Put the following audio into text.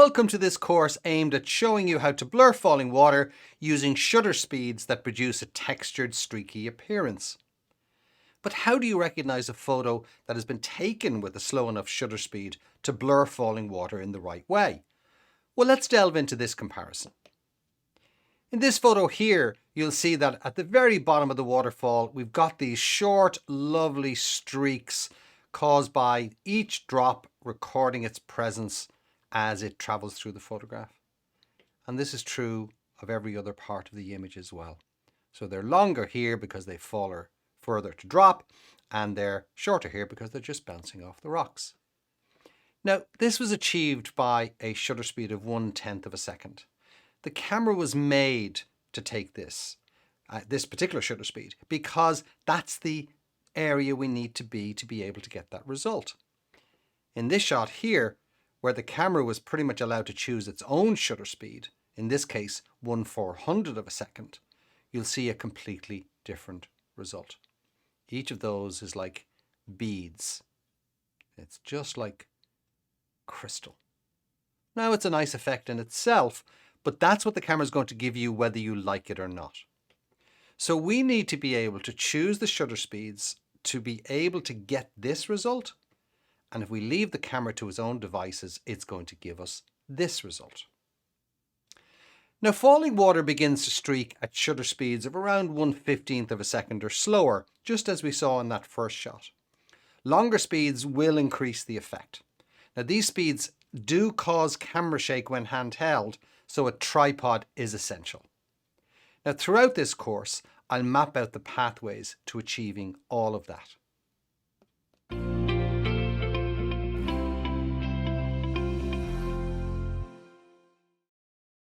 welcome to this course aimed at showing you how to blur falling water using shutter speeds that produce a textured, streaky appearance. But how do you recognize a photo that has been taken with a slow enough shutter speed to blur falling water in the right way? Well, let's delve into this comparison. In this photo here, you'll see that at the very bottom of the waterfall, we've got these short, lovely streaks caused by each drop recording its presence as it travels through the photograph. And this is true of every other part of the image as well. So they're longer here because they fall further to drop, and they're shorter here because they're just bouncing off the rocks. Now, this was achieved by a shutter speed of 1/10 of a second. The camera was made to take this particular shutter speed because that's the area we need to be able to get that result. In this shot here, where the camera was pretty much allowed to choose its own shutter speed, in this case 1/400 of a second, you'll see a completely different result. Each of those is like beads. It's just like crystal. Now, it's a nice effect in itself, but that's what the camera is going to give you whether you like it or not. So we need to be able to choose the shutter speeds to be able to get this result. And if we leave the camera to its own devices, it's going to give us this result. Now, falling water begins to streak at shutter speeds of around 1/15 of a second or slower, just as we saw in that first shot. Longer speeds will increase the effect. Now, these speeds do cause camera shake when handheld, so a tripod is essential. Now, throughout this course, I'll map out the pathways to achieving all of that.